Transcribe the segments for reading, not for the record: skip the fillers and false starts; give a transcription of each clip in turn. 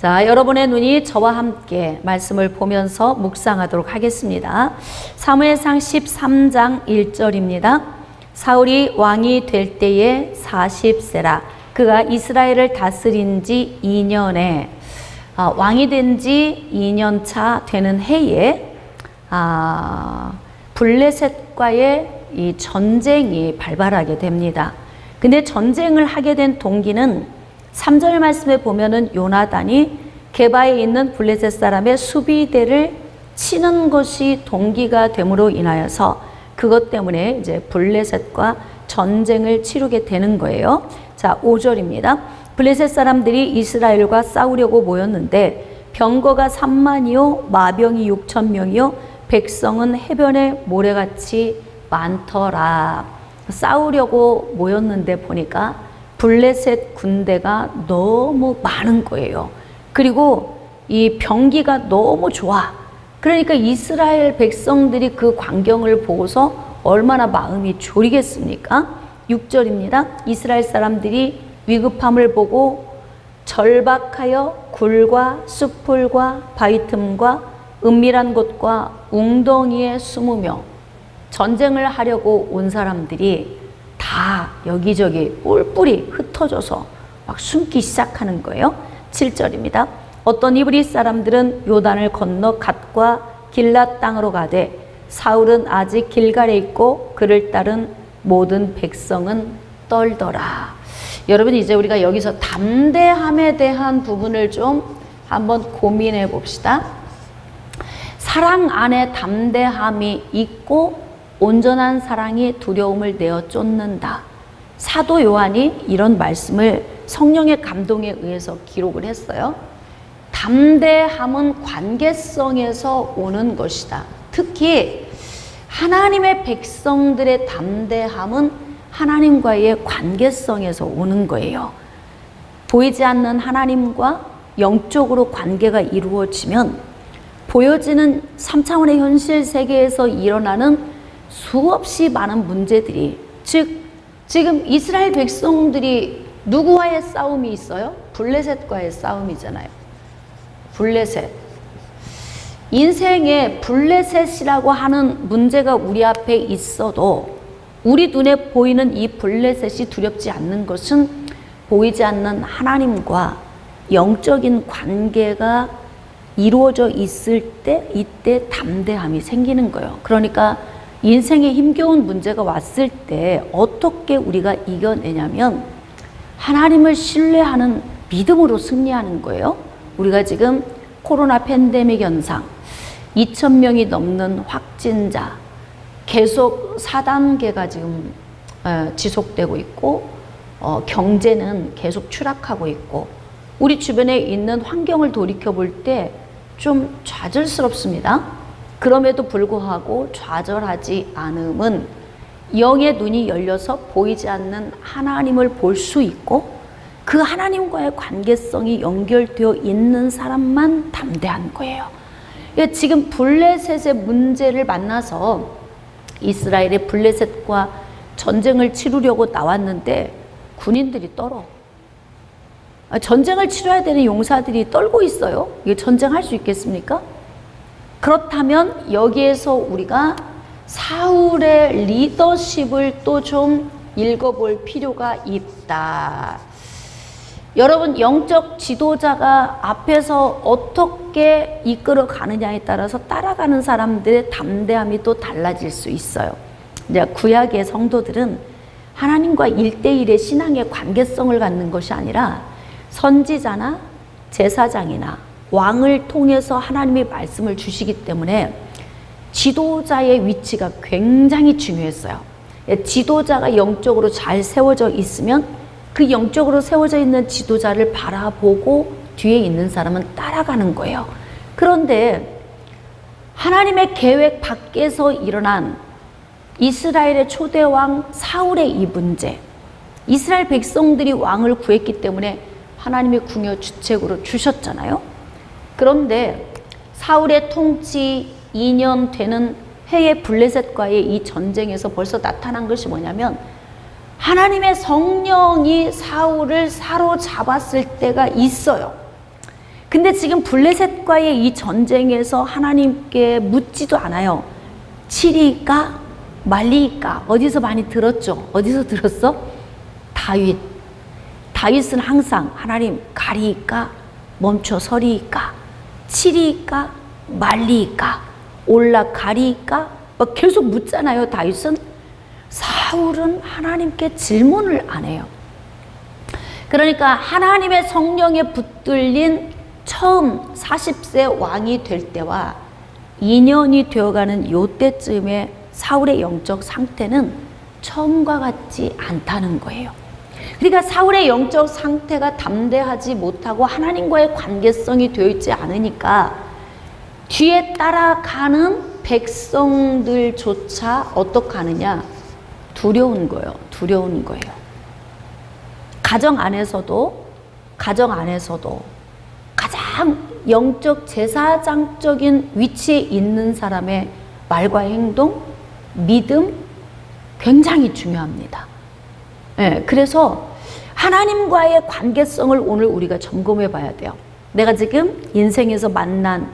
자, 여러분의 눈이 저와 함께 말씀을 보면서 묵상하도록 하겠습니다. 사무엘상 13장 1절입니다. 사울이 왕이 될 때에 40세라. 그가 이스라엘을 다스린 지 2년에 왕이 된 지 2년 차 되는 해에 블레셋과의 이 전쟁이 발발하게 됩니다. 근데 전쟁을 하게 된 동기는 3절 말씀에 보면은 요나단이 게바에 있는 블레셋 사람의 수비대를 치는 것이 동기가 됨으로 인하여서 그것 때문에 이제 블레셋과 전쟁을 치르게 되는 거예요. 자, 5절입니다. 블레셋 사람들이 이스라엘과 싸우려고 모였는데 병거가 3만이요 마병이 6천 명이요 백성은 해변에 모래같이 많더라. 싸우려고 모였는데 보니까 블레셋 군대가 너무 많은 거예요. 그리고 이 병기가 너무 좋아. 그러니까 이스라엘 백성들이 그 광경을 보고서 얼마나 마음이 졸이겠습니까? 6절입니다. 이스라엘 사람들이 위급함을 보고 절박하여 굴과 숲풀과 바위 틈과 은밀한 곳과 웅덩이에 숨으며 전쟁을 하려고 온 사람들이 다 여기저기 뿔뿔이 흩어져서 막 숨기 시작하는 거예요. 7절입니다. 어떤 이브리 사람들은 요단을 건너 갓과 길랏 땅으로 가되 사울은 아직 길갈에 있고 그를 따른 모든 백성은 떨더라. 여러분, 이제 우리가 여기서 담대함에 대한 부분을 좀 한번 고민해 봅시다. 사랑 안에 담대함이 있고 온전한 사랑이 두려움을 내어 쫓는다. 사도 요한이 이런 말씀을 성령의 감동에 의해서 기록을 했어요. 담대함은 관계성에서 오는 것이다. 특히 하나님의 백성들의 담대함은 하나님과의 관계성에서 오는 거예요. 보이지 않는 하나님과 영적으로 관계가 이루어지면 보여지는 3차원의 현실 세계에서 일어나는 수없이 많은 문제들이, 즉 지금 이스라엘 백성들이 누구와의 싸움이 있어요? 블레셋과의 싸움이잖아요. 블레셋. 인생에 블레셋이라고 하는 문제가 우리 앞에 있어도 우리 눈에 보이는 이 블레셋이 두렵지 않는 것은 보이지 않는 하나님과 영적인 관계가 이루어져 있을 때 이때 담대함이 생기는 거예요. 그러니까 인생에 힘겨운 문제가 왔을 때 어떻게 우리가 이겨내냐면 하나님을 신뢰하는 믿음으로 승리하는 거예요. 우리가 지금 코로나 팬데믹 현상, 2,000명이 넘는 확진자, 계속 4단계가 지금 지속되고 있고 경제는 계속 추락하고 있고 우리 주변에 있는 환경을 돌이켜볼 때 좀 좌절스럽습니다. 그럼에도 불구하고 좌절하지 않음은 영의 눈이 열려서 보이지 않는 하나님을 볼 수 있고 그 하나님과의 관계성이 연결되어 있는 사람만 담대한 거예요. 지금 블레셋의 문제를 만나서 이스라엘의 블레셋과 전쟁을 치르려고 나왔는데 군인들이 떨어. 전쟁을 치러야 되는 용사들이 떨고 있어요. 이게 전쟁할 수 있겠습니까? 그렇다면 여기에서 우리가 사울의 리더십을 또 좀 읽어볼 필요가 있다. 여러분, 영적 지도자가 앞에서 어떻게 이끌어 가느냐에 따라서 따라가는 사람들의 담대함이 또 달라질 수 있어요. 이제 구약의 성도들은 하나님과 1대1의 신앙의 관계성을 갖는 것이 아니라 선지자나 제사장이나 왕을 통해서 하나님의 말씀을 주시기 때문에 지도자의 위치가 굉장히 중요했어요. 지도자가 영적으로 잘 세워져 있으면 그 영적으로 세워져 있는 지도자를 바라보고 뒤에 있는 사람은 따라가는 거예요. 그런데 하나님의 계획 밖에서 일어난 이스라엘의 초대왕 사울의 이 문제, 이스라엘 백성들이 왕을 구했기 때문에 하나님의 궁여 주책으로 주셨잖아요. 그런데 사울의 통치 2년 되는 해의 블레셋과의 이 전쟁에서 벌써 나타난 것이 뭐냐면 하나님의 성령이 사울을 사로잡았을 때가 있어요. 근데 지금 블레셋과의 이 전쟁에서 하나님께 묻지도 않아요. 치리까 말리까. 어디서 많이 들었죠? 어디서 들었어? 다윗은 항상 하나님 가리까 멈춰서리까 치리까 말리까 올라가리까 막 계속 묻잖아요. 다윗은. 사울은 하나님께 질문을 안 해요. 그러니까 하나님의 성령에 붙들린 처음 40세 왕이 될 때와 2년이 되어가는 요때쯤에 사울의 영적 상태는 처음과 같지 않다는 거예요. 그러니까 사울의 영적 상태가 담대하지 못하고 하나님과의 관계성이 되어 있지 않으니까 뒤에 따라가는 백성들조차 어떻게 하느냐? 두려운 거예요. 두려운 거예요. 가정 안에서도 가장 영적 제사장적인 위치에 있는 사람의 말과 행동, 믿음 굉장히 중요합니다. 네, 그래서 하나님과의 관계성을 오늘 우리가 점검해 봐야 돼요. 내가 지금 인생에서 만난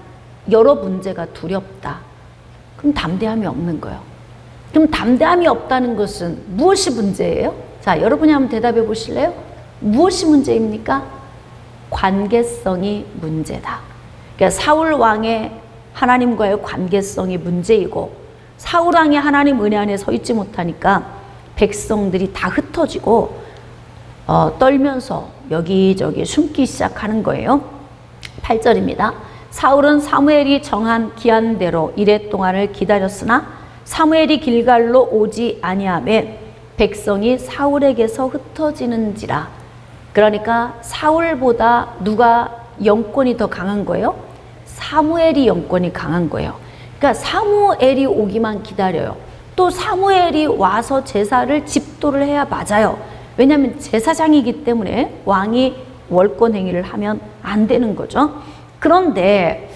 여러 문제가 두렵다. 그럼 담대함이 없는 거예요. 그럼 담대함이 없다는 것은 무엇이 문제예요? 자, 여러분이 한번 대답해 보실래요? 무엇이 문제입니까? 관계성이 문제다. 그러니까 사울 왕의 하나님과의 관계성이 문제이고 사울 왕이 하나님 은혜 안에 서 있지 못하니까 백성들이 다 흩어지고 떨면서 여기저기 숨기 시작하는 거예요. 8절입니다. 사울은 사무엘이 정한 기한대로 이레 동안을 기다렸으나 사무엘이 길갈로 오지 아니하매 백성이 사울에게서 흩어지는지라. 그러니까 사울보다 누가 영권이 더 강한 거예요? 사무엘이 영권이 강한 거예요. 그러니까 사무엘이 오기만 기다려요. 또 사무엘이 와서 제사를 집도를 해야 맞아요. 왜냐하면 제사장이기 때문에 왕이 월권 행위를 하면 안 되는 거죠. 그런데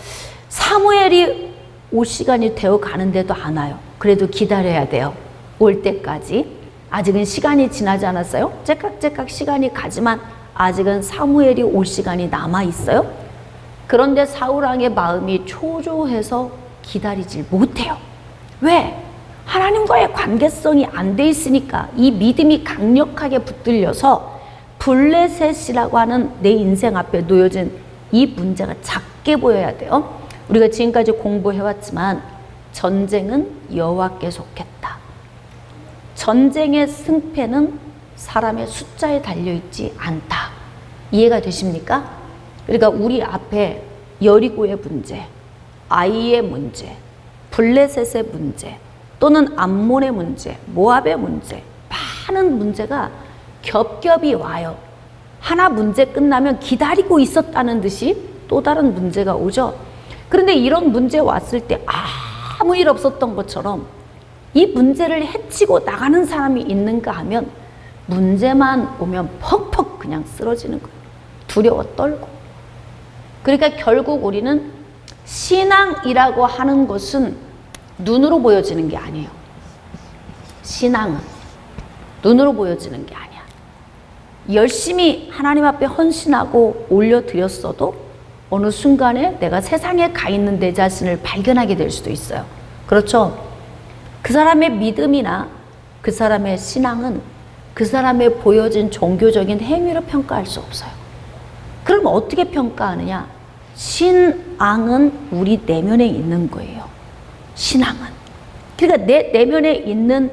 사무엘이 올 시간이 되어 가는데도 안 와요. 그래도 기다려야 돼요. 올 때까지. 아직은 시간이 지나지 않았어요. 째깍째깍 시간이 가지만 아직은 사무엘이 올 시간이 남아 있어요. 그런데 사울왕의 마음이 초조해서 기다리질 못해요. 왜? 하나님과의 관계성이 안 돼 있으니까 이 믿음이 강력하게 붙들려서 블레셋이라고 하는 내 인생 앞에 놓여진 이 문제가 작게 보여야 돼요. 우리가 지금까지 공부해왔지만 전쟁은 여호와께 속했다. 전쟁의 승패는 사람의 숫자에 달려있지 않다. 이해가 되십니까? 그러니까 우리 앞에 여리고의 문제, 아이의 문제, 블레셋의 문제, 또는 암몬의 문제, 모압의 문제, 많은 문제가 겹겹이 와요. 하나 문제 끝나면 기다리고 있었다는 듯이 또 다른 문제가 오죠. 그런데 이런 문제 왔을 때 아무 일 없었던 것처럼 이 문제를 헤치고 나가는 사람이 있는가 하면 문제만 오면 퍽퍽 그냥 쓰러지는 거예요. 두려워 떨고. 그러니까 결국 우리는 신앙이라고 하는 것은 눈으로 보여지는 게 아니에요. 신앙은 눈으로 보여지는 게 아니야. 열심히 하나님 앞에 헌신하고 올려드렸어도 어느 순간에 내가 세상에 가 있는 내 자신을 발견하게 될 수도 있어요. 그렇죠? 그 사람의 믿음이나 그 사람의 신앙은 그 사람의 보여진 종교적인 행위로 평가할 수 없어요. 그럼 어떻게 평가하느냐? 신앙은 우리 내면에 있는 거예요. 신앙은. 그러니까 내 내면에 있는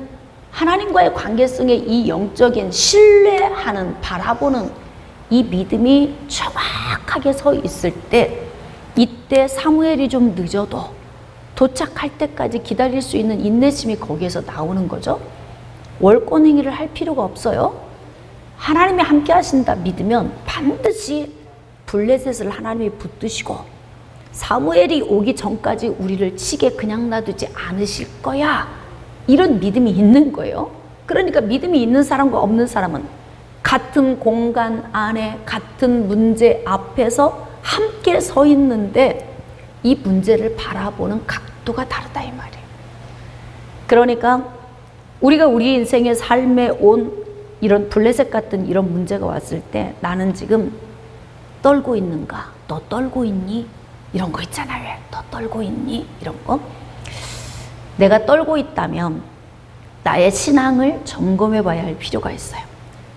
하나님과의 관계성의 이 영적인 신뢰하는, 바라보는 이 믿음이 정확하게 서 있을 때, 이때 사무엘이 좀 늦어도 도착할 때까지 기다릴 수 있는 인내심이 거기에서 나오는 거죠. 월권 행위를 할 필요가 없어요. 하나님이 함께 하신다 믿으면 반드시 블레셋을 하나님이 붙드시고 사무엘이 오기 전까지 우리를 치게 그냥 놔두지 않으실 거야. 이런 믿음이 있는 거예요. 그러니까 믿음이 있는 사람과 없는 사람은 같은 공간 안에 같은 문제 앞에서 함께 서 있는데 이 문제를 바라보는 각도가 다르다 이 말이에요. 그러니까 우리가 우리 인생의 삶에 온 이런 블레셋 같은 이런 문제가 왔을 때 나는 지금 떨고 있는가, 너 떨고 있니? 이런 거 있잖아요. 왜? 너 떨고 있니? 이런 거. 내가 떨고 있다면 나의 신앙을 점검해 봐야 할 필요가 있어요.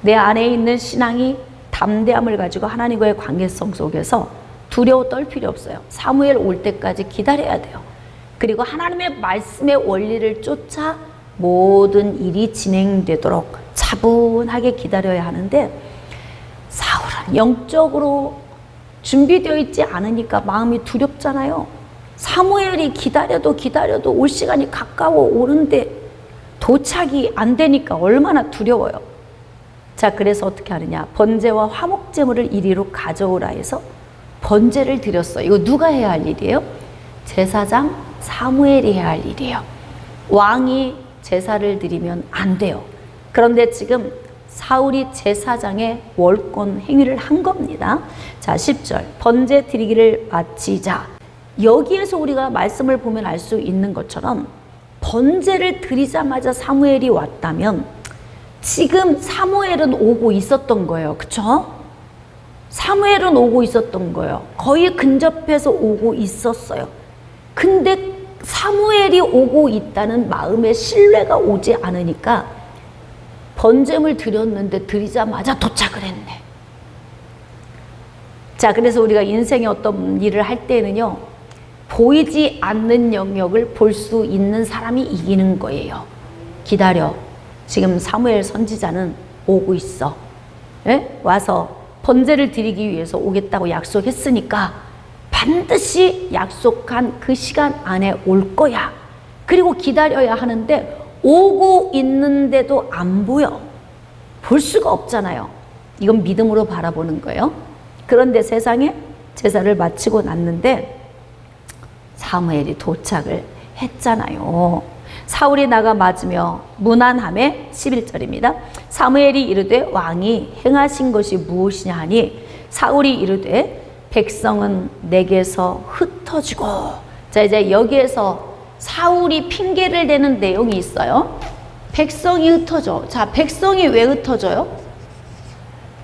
내 안에 있는 신앙이 담대함을 가지고 하나님과의 관계성 속에서 두려워 떨 필요 없어요. 사무엘 올 때까지 기다려야 돼요. 그리고 하나님의 말씀의 원리를 쫓아 모든 일이 진행되도록 차분하게 기다려야 하는데, 사울은 영적으로 준비되어 있지 않으니까 마음이 두렵잖아요. 사무엘이 기다려도 올 시간이 가까워 오는데 도착이 안 되니까 얼마나 두려워요. 자, 그래서 어떻게 하느냐. 번제와 화목제물을 이리로 가져오라 해서 번제를 드렸어요. 이거 누가 해야 할 일이에요? 제사장 사무엘이 해야 할 일이에요. 왕이 제사를 드리면 안 돼요. 그런데 지금 사울이 제사장의 월권 행위를 한 겁니다. 자, 10절. 번제 드리기를 마치자. 여기에서 우리가 말씀을 보면 알 수 있는 것처럼 번제를 드리자마자 사무엘이 왔다면 지금 사무엘은 오고 있었던 거예요. 그쵸? 사무엘은 오고 있었던 거예요. 거의 근접해서 오고 있었어요. 근데 사무엘이 오고 있다는 마음의 신뢰가 오지 않으니까 번제물 드렸는데 드리자마자 도착을 했네. 자, 그래서 우리가 인생에 어떤 일을 할 때는요, 보이지 않는 영역을 볼 수 있는 사람이 이기는 거예요. 기다려. 지금 사무엘 선지자는 오고 있어. 예? 와서 번제를 드리기 위해서 오겠다고 약속했으니까 반드시 약속한 그 시간 안에 올 거야. 그리고 기다려야 하는데 오고 있는데도 안 보여. 볼 수가 없잖아요. 이건 믿음으로 바라보는 거예요. 그런데 세상에 제사를 마치고 났는데 사무엘이 도착을 했잖아요. 사울이 나가 맞으며 문안하매 11절입니다. 사무엘이 이르되 왕이 행하신 것이 무엇이냐 하니 사울이 이르되 백성은 내게서 흩어지고. 자, 이제 여기에서 사울이 핑계를 대는 내용이 있어요. 백성이 흩어져. 자, 백성이 왜 흩어져요?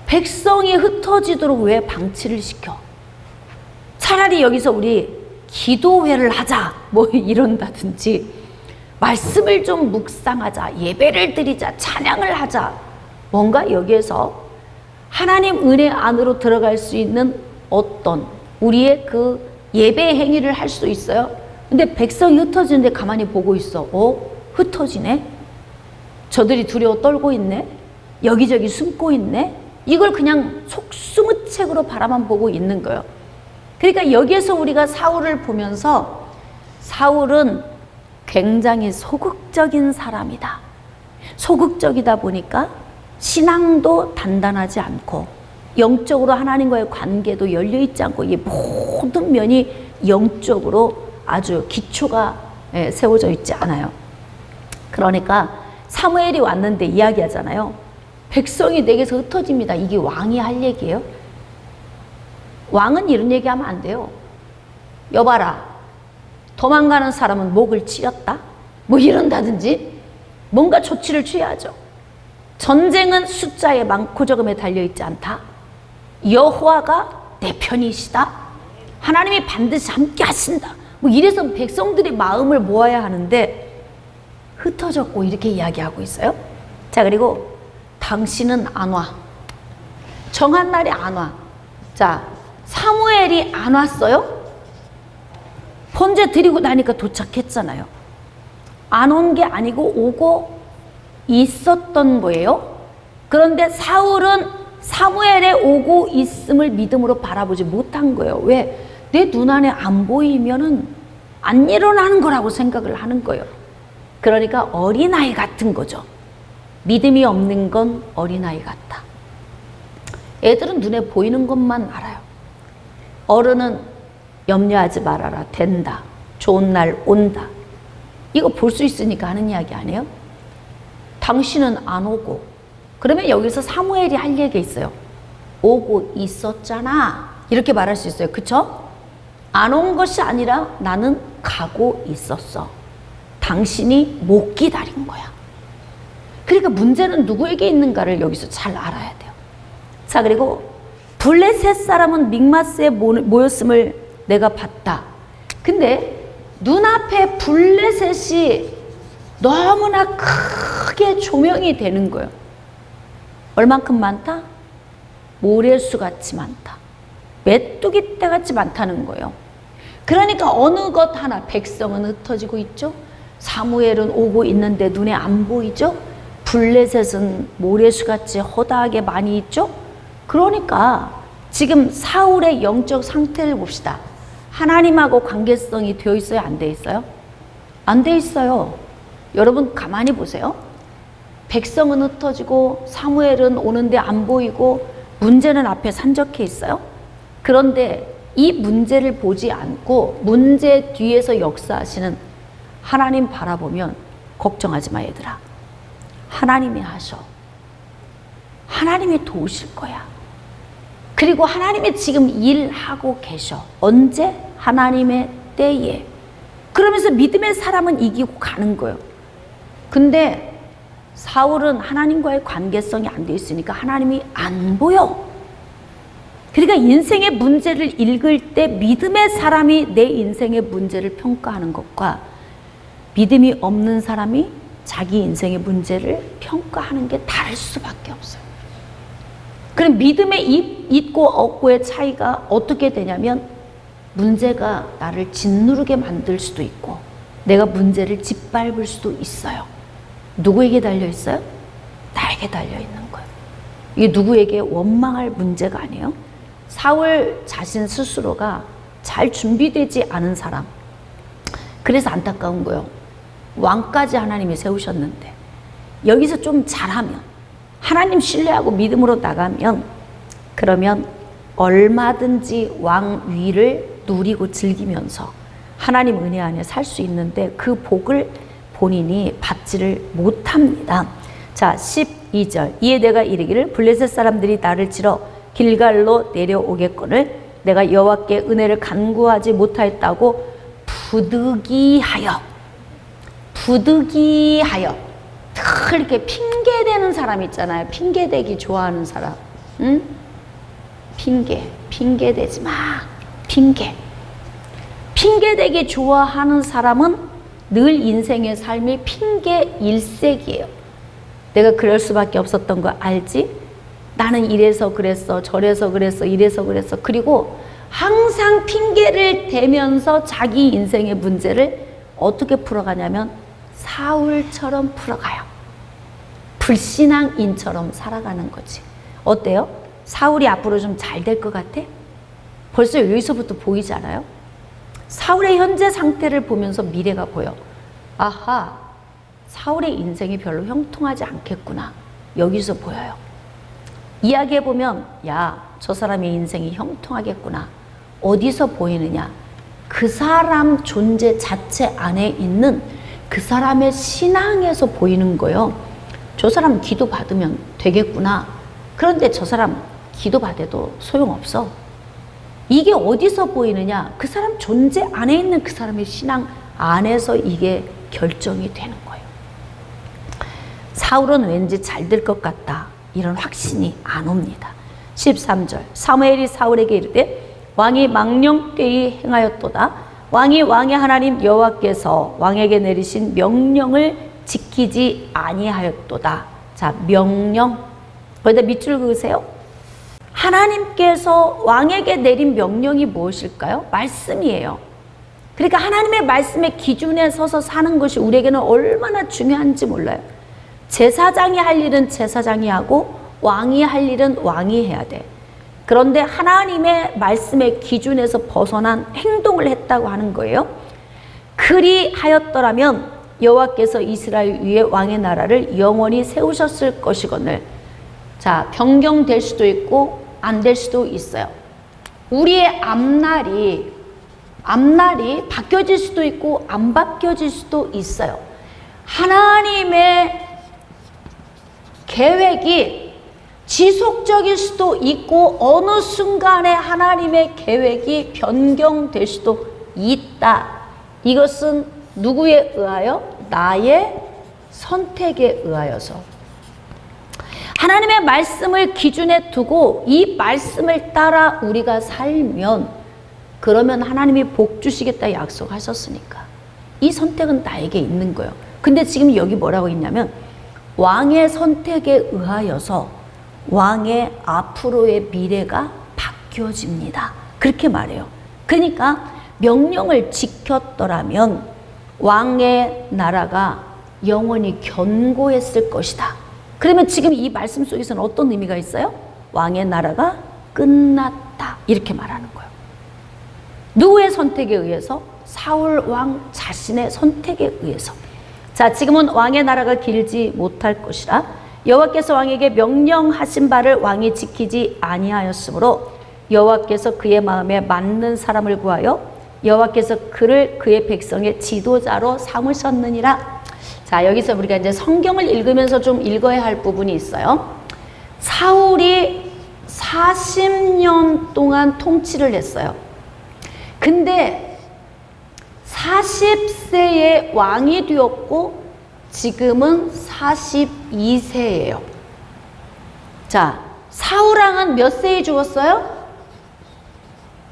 백성이 흩어지도록 왜 방치를 시켜? 차라리 여기서 우리 기도회를 하자 뭐 이런다든지, 말씀을 좀 묵상하자, 예배를 드리자, 찬양을 하자. 뭔가 여기에서 하나님 은혜 안으로 들어갈 수 있는 어떤 우리의 그 예배 행위를 할 수 있어요. 근데 백성이 흩어지는데 가만히 보고 있어. 흩어지네? 저들이 두려워 떨고 있네? 여기저기 숨고 있네? 이걸 그냥 속수무책으로 바라만 보고 있는 거예요. 그러니까 여기에서 우리가 사울을 보면서 사울은 굉장히 소극적인 사람이다. 소극적이다 보니까 신앙도 단단하지 않고 영적으로 하나님과의 관계도 열려있지 않고 이 모든 면이 영적으로 아주 기초가 세워져 있지 않아요. 그러니까 사무엘이 왔는데 이야기하잖아요. 백성이 내게서 흩어집니다. 이게 왕이 할 얘기예요? 왕은 이런 얘기하면 안 돼요. 여봐라, 도망가는 사람은 목을 찌렸다? 뭐 이런다든지 뭔가 조치를 취해야죠. 전쟁은 숫자에 많고 적음에 달려있지 않다. 여호와가 내 편이시다. 하나님이 반드시 함께 하신다. 뭐 이래서 백성들의 마음을 모아야 하는데 흩어졌고 이렇게 이야기하고 있어요. 자, 그리고 당신은 안 와. 정한 날에 안 와. 자, 사무엘이 안 왔어요? 번제 드리고 나니까 도착했잖아요. 안 온 게 아니고 오고 있었던 거예요. 그런데 사울은 사무엘의 오고 있음을 믿음으로 바라보지 못한 거예요. 왜? 내 눈 안에 안 보이면은 안 일어나는 거라고 생각을 하는 거예요. 그러니까 어린아이 같은 거죠. 믿음이 없는 건 어린아이 같다. 애들은 눈에 보이는 것만 알아요. 어른은 염려하지 말아라. 된다. 좋은 날 온다. 이거 볼 수 있으니까 하는 이야기 아니에요? 당신은 안 오고. 그러면 여기서 사무엘이 할 얘기가 있어요. 오고 있었잖아. 이렇게 말할 수 있어요. 그쵸? 안 온 것이 아니라 나는 가고 있었어. 당신이 못 기다린 거야. 그러니까 문제는 누구에게 있는가를 여기서 잘 알아야 돼요. 자, 그리고 블레셋 사람은 믹마스에 모였음을 내가 봤다. 근데 눈앞에 블레셋이 너무나 크게 조명이 되는 거예요. 얼만큼 많다? 모래수같이 많다. 메뚜기 떼같이 많다는 거예요. 그러니까 어느 것 하나, 백성은 흩어지고 있죠. 사무엘은 오고 있는데 눈에 안 보이죠. 블레셋은 모래수같이 허다하게 많이 있죠. 그러니까 지금 사울의 영적 상태를 봅시다. 하나님하고 관계성이 되어 있어요? 안 돼 있어요? 안 돼 있어요. 여러분 가만히 보세요. 백성은 흩어지고 사무엘은 오는데 안 보이고 문제는 앞에 산적해 있어요. 그런데 이 문제를 보지 않고 문제 뒤에서 역사하시는 하나님 바라보면 걱정하지 마 얘들아. 하나님이 하셔. 하나님이 도우실 거야. 그리고 하나님이 지금 일하고 계셔. 언제? 하나님의 때에. 그러면서 믿음의 사람은 이기고 가는 거예요. 근데 사울은 하나님과의 관계성이 안 돼 있으니까 하나님이 안 보여. 그러니까 인생의 문제를 읽을 때 믿음의 사람이 내 인생의 문제를 평가하는 것과 믿음이 없는 사람이 자기 인생의 문제를 평가하는 게 다를 수밖에 없어요. 그럼 믿음의 있고 없고의 차이가 어떻게 되냐면 문제가 나를 짓누르게 만들 수도 있고 내가 문제를 짓밟을 수도 있어요. 누구에게 달려 있어요? 나에게 달려 있는 거예요. 이게 누구에게 원망할 문제가 아니에요. 사울 자신 스스로가 잘 준비되지 않은 사람. 그래서 안타까운 거예요. 왕까지 하나님이 세우셨는데 여기서 좀 잘하면 하나님 신뢰하고 믿음으로 나가면 그러면 얼마든지 왕위를 누리고 즐기면서 하나님 은혜 안에 살 수 있는데 그 복을 본인이 받지를 못합니다. 자, 12절. 이에 내가 이르기를 블레셋 사람들이 나를 치러 길갈로 내려오겠거늘 내가 여호와께 은혜를 간구하지 못하였다고 부득이하여 늘 이렇게 핑계대는 사람 있잖아요. 핑계대기 좋아하는 사람. 응? 핑계대지 마. 핑계대기 좋아하는 사람은 늘 인생의 삶이 핑계 일색이에요. 내가 그럴 수밖에 없었던 거 알지? 나는 이래서 그랬어, 저래서 그랬어, 이래서 그랬어. 그리고 항상 핑계를 대면서 자기 인생의 문제를 어떻게 풀어가냐면 사울처럼 풀어가요. 불신앙인처럼 살아가는 거지. 어때요? 사울이 앞으로 좀 잘 될 것 같아? 벌써 여기서부터 보이지 않아요? 사울의 현재 상태를 보면서 미래가 보여. 아하, 사울의 인생이 별로 형통하지 않겠구나. 여기서 보여요. 이야기해보면 야, 저 사람의 인생이 형통하겠구나. 어디서 보이느냐? 그 사람 존재 자체 안에 있는 그 사람의 신앙에서 보이는 거예요. 저 사람 기도 받으면 되겠구나. 그런데 저 사람 기도 받아도 소용없어. 이게 어디서 보이느냐? 그 사람 존재 안에 있는 그 사람의 신앙 안에서 이게 결정이 되는 거예요. 사울은 왠지 잘 될 것 같다. 이런 확신이 안 옵니다. 13절. 사무엘이 사울에게 이르되 왕이 망령되이 행하였도다. 왕이 왕의 하나님 여호와께서 왕에게 내리신 명령을 지키지 아니하였도다. 자, 명령. 거기다 밑줄 그으세요. 하나님께서 왕에게 내린 명령이 무엇일까요? 말씀이에요. 그러니까 하나님의 말씀의 기준에 서서 사는 것이 우리에게는 얼마나 중요한지 몰라요. 제사장이 할 일은 제사장이 하고 왕이 할 일은 왕이 해야 돼. 그런데 하나님의 말씀의 기준에서 벗어난 행동을 했다고 하는 거예요. 그리하였더라면 여호와께서 이스라엘 위에 왕의 나라를 영원히 세우셨을 것이거늘. 자, 변경될 수도 있고 안 될 수도 있어요. 우리의 앞날이 바뀌어질 수도 있고 안 바뀌어질 수도 있어요. 하나님의 계획이 지속적일 수도 있고 어느 순간에 하나님의 계획이 변경될 수도 있다. 이것은 누구에 의하여? 나의 선택에 의하여서. 하나님의 말씀을 기준에 두고 이 말씀을 따라 우리가 살면, 그러면 하나님이 복 주시겠다 약속하셨으니까 이 선택은 나에게 있는 거예요. 근데 지금 여기 뭐라고 있냐면 왕의 선택에 의하여서 왕의 앞으로의 미래가 바뀌어집니다. 그렇게 말해요. 그러니까 명령을 지켰더라면 왕의 나라가 영원히 견고했을 것이다. 그러면 지금 이 말씀 속에서는 어떤 의미가 있어요? 왕의 나라가 끝났다. 이렇게 말하는 거예요. 누구의 선택에 의해서? 사울 왕 자신의 선택에 의해서. 자, 지금은 왕의 나라가 길지 못할 것이라 여호와께서 왕에게 명령하신 바를 왕이 지키지 아니하였으므로 여호와께서 그의 마음에 맞는 사람을 구하여 여호와께서 그를 그의 백성의 지도자로 삼으셨느니라. 자, 여기서 우리가 이제 성경을 읽으면서 좀 읽어야 할 부분이 있어요. 사울이 40년 동안 통치를 했어요. 근데 40세에 왕이 되었고 지금은 42세예요. 자, 사울 왕은 몇 세에 죽었어요?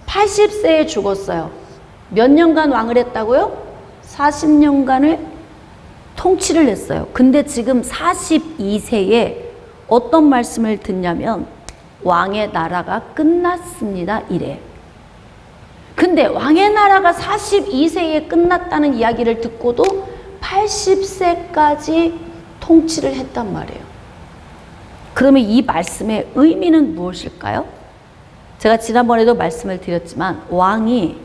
80세에 죽었어요. 몇 년간 왕을 했다고요? 40년간을 통치를 했어요. 근데 지금 42세에 어떤 말씀을 듣냐면 왕의 나라가 끝났습니다. 이래. 근데 왕의 나라가 42세에 끝났다는 이야기를 듣고도 80세까지 통치를 했단 말이에요. 그러면 이 말씀의 의미는 무엇일까요? 제가 지난번에도 말씀을 드렸지만 왕이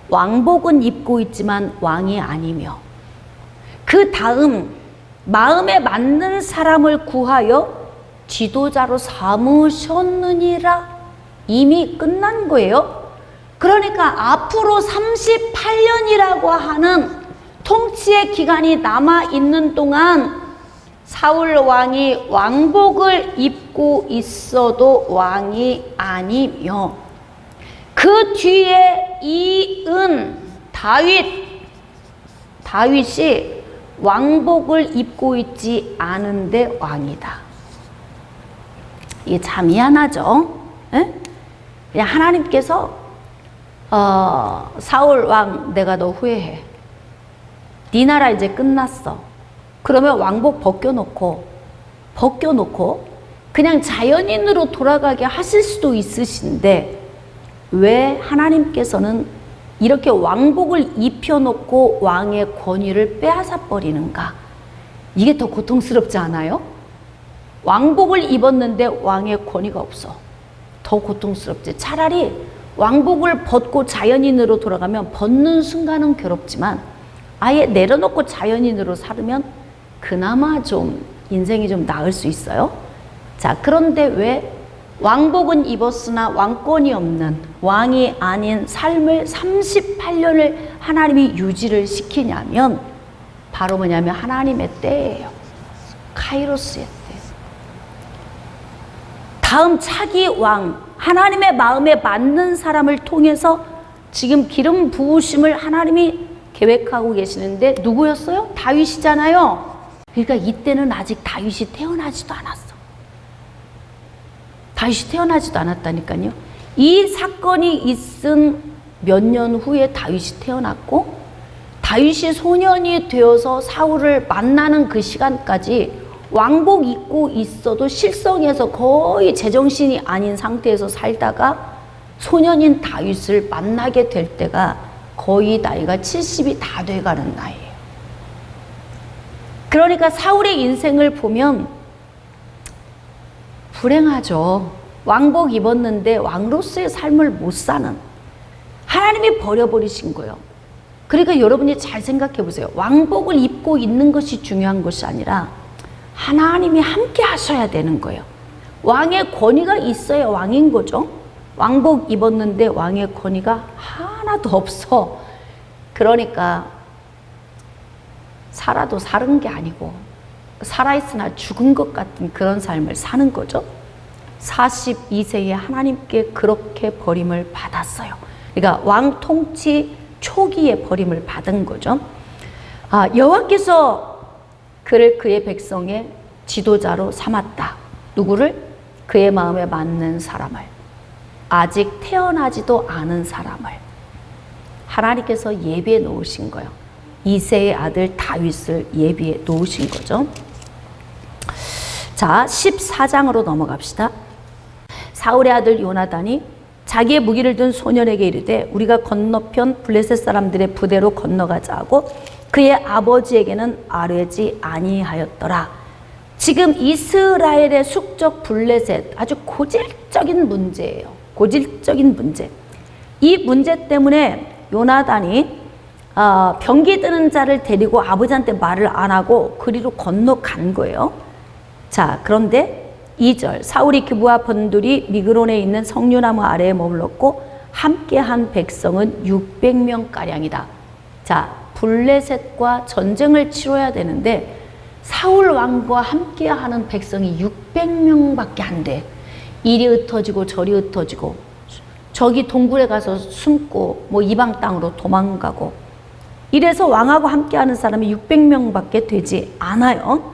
왕복은 입고 있지만 왕이 아니며 그 다음 마음에 맞는 사람을 구하여 지도자로 삼으셨느니라. 이미 끝난 거예요. 그러니까 앞으로 38년이라고 하는 통치의 기간이 남아있는 동안 사울 왕이 왕복을 입고 있어도 왕이 아니며 그 뒤에 이은 다윗이 왕복을 입고 있지 않은데 왕이다. 이게 참 미안하죠? 에? 그냥 하나님께서 사울 왕 내가 너 후회해. 네 나라 이제 끝났어. 그러면 왕복 벗겨놓고 그냥 자연인으로 돌아가게 하실 수도 있으신데 왜 하나님께서는 이렇게 왕복을 입혀놓고 왕의 권위를 빼앗아 버리는가? 이게 더 고통스럽지 않아요? 왕복을 입었는데 왕의 권위가 없어. 더 고통스럽지. 차라리 왕복을 벗고 자연인으로 돌아가면 벗는 순간은 괴롭지만 아예 내려놓고 자연인으로 살으면 그나마 좀 인생이 좀 나을 수 있어요. 자, 그런데 왜 왕복은 입었으나 왕권이 없는 왕이 아닌 삶을 38년을 하나님이 유지를 시키냐면 바로 뭐냐면 하나님의 때예요. 카이로스의 때. 다음 차기 왕, 하나님의 마음에 맞는 사람을 통해서 지금 기름 부으심을 하나님이 계획하고 계시는데 누구였어요? 다윗이잖아요. 그러니까 이때는 아직 다윗이 태어나지도 않았어. 다윗이 태어나지도 않았다니까요. 이 사건이 있은 몇 년 후에 다윗이 태어났고 다윗이 소년이 되어서 사울을 만나는 그 시간까지 왕복 입고 있어도 실성해서 거의 제정신이 아닌 상태에서 살다가 소년인 다윗을 만나게 될 때가 거의 나이가 70이 다 돼가는 나이예요. 그러니까 사울의 인생을 보면 불행하죠. 왕복 입었는데 왕로서의 삶을 못 사는, 하나님이 버려버리신 거예요. 그러니까 여러분이 잘 생각해 보세요. 왕복을 입고 있는 것이 중요한 것이 아니라 하나님이 함께 하셔야 되는 거예요. 왕의 권위가 있어야 왕인 거죠. 왕복 입었는데 왕의 권위가 하나도 없어. 그러니까 살아도 사는 게 아니고 살아있으나 죽은 것 같은 그런 삶을 사는 거죠. 42세에 하나님께 그렇게 버림을 받았어요. 그러니까 왕 통치 초기에 버림을 받은 거죠. 여호와께서 그를 그의 백성의 지도자로 삼았다. 누구를? 그의 마음에 맞는 사람을, 아직 태어나지도 않은 사람을 하나님께서 예비해 놓으신 거예요. 이새의 아들 다윗을 예비해 놓으신 거죠. 자, 14장으로 넘어갑시다. 사울의 아들 요나단이 자기의 무기를 든 소년에게 이르되 우리가 건너편 블레셋 사람들의 부대로 건너가자 하고 그의 아버지에게는 아뢰지 아니하였더라. 지금 이스라엘의 숙적 블레셋, 아주 고질적인 문제예요. 고질적인 문제. 이 문제 때문에 요나단이 병기 드는 자를 데리고 아버지한테 말을 안 하고 그리로 건너간 거예요. 자, 그런데 2절, 사울이 기브와 번둘이 미그론에 있는 석류나무 아래에 머물렀고 함께한 백성은 600명가량이다. 자, 블레셋과 전쟁을 치러야 되는데 사울 왕과 함께하는 백성이 600명밖에 안 돼. 이리 흩어지고 저리 흩어지고 저기 동굴에 가서 숨고 뭐 이방 땅으로 도망가고 이래서 왕하고 함께하는 사람이 600명밖에 되지 않아요.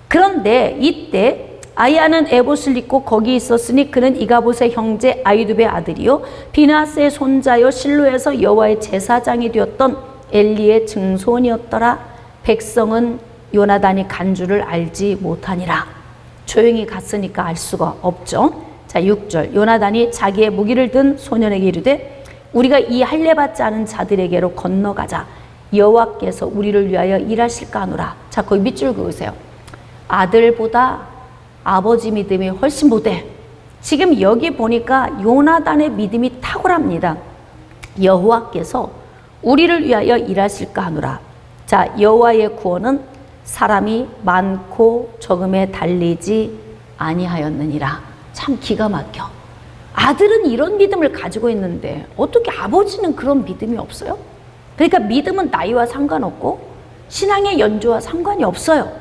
그런데 이때 아이야는 에봇을 입고 거기 있었으니 그는 이가봇의 형제 아이두베의 아들이요 비나스의 손자요 실로에서 여호와의 제사장이 되었던 엘리의 증손이었더라. 백성은 요나단이 간 줄을 알지 못하니라. 조용히 갔으니까 알 수가 없죠. 자, 6절, 요나단이 자기의 무기를 든 소년에게 이르되 우리가 이 할례받지 않은 자들에게로 건너가자. 여호와께서 우리를 위하여 일하실까 하노라. 자, 거기 밑줄 그으세요. 아들보다 아버지 믿음이 훨씬 못해. 지금 여기 보니까 요나단의 믿음이 탁월합니다. 여호와께서 우리를 위하여 일하실까 하노라. 자, 여호와의 구원은 사람이 많고 적음에 달리지 아니하였느니라. 참 기가 막혀. 아들은 이런 믿음을 가지고 있는데 어떻게 아버지는 그런 믿음이 없어요? 그러니까 믿음은 나이와 상관없고 신앙의 연조와 상관이 없어요.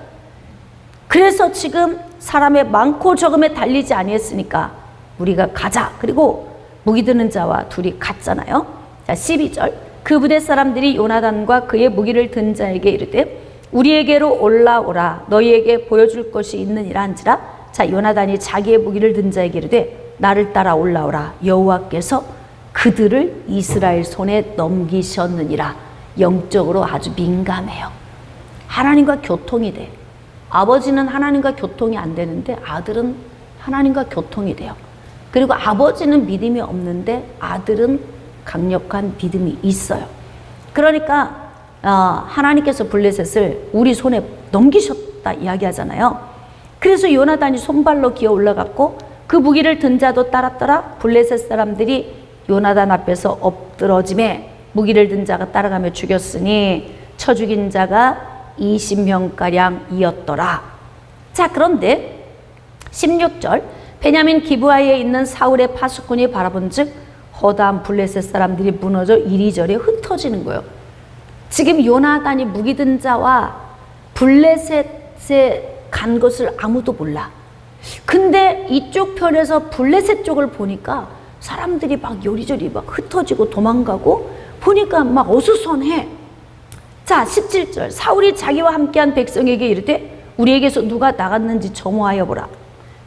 그래서 지금 사람의 많고 적음에 달리지 아니했으니까 우리가 가자. 그리고 무기 드는 자와 둘이 갔잖아요. 자, 12절, 그 부대 사람들이 요나단과 그의 무기를 든 자에게 이르되 우리에게로 올라오라. 너희에게 보여줄 것이 있느니라 한지라. 자, 요나단이 자기의 무기를 든 자에게 이르되 나를 따라 올라오라. 여호와께서 그들을 이스라엘 손에 넘기셨느니라. 영적으로 아주 민감해요. 하나님과 교통이 돼. 아버지는 하나님과 교통이 안 되는데 아들은 하나님과 교통이 돼요. 그리고 아버지는 믿음이 없는데 아들은 강력한 믿음이 있어요. 그러니까 하나님께서 블레셋을 우리 손에 넘기셨다 이야기하잖아요. 그래서 요나단이 손발로 기어 올라갔고 그 무기를 든 자도 따랐더라. 블레셋 사람들이 요나단 앞에서 엎드러짐에 무기를 든 자가 따라가며 죽였으니 쳐 죽인 자가 20명가량이었더라. 자, 그런데 16절, 베냐민 기브아에 있는 사울의 파수꾼이 바라본 즉 허다한 블레셋 사람들이 무너져 이리저리 흩어지는 거예요. 지금 요나단이 무기 든 자와 블레셋에 간 것을 아무도 몰라. 근데 이쪽 편에서 블레셋 쪽을 보니까 사람들이 막 요리조리 막 흩어지고 도망가고 보니까 막 어수선해. 자, 17절, 사울이 자기와 함께한 백성에게 이르되 우리에게서 누가 나갔는지 점호하여 보라.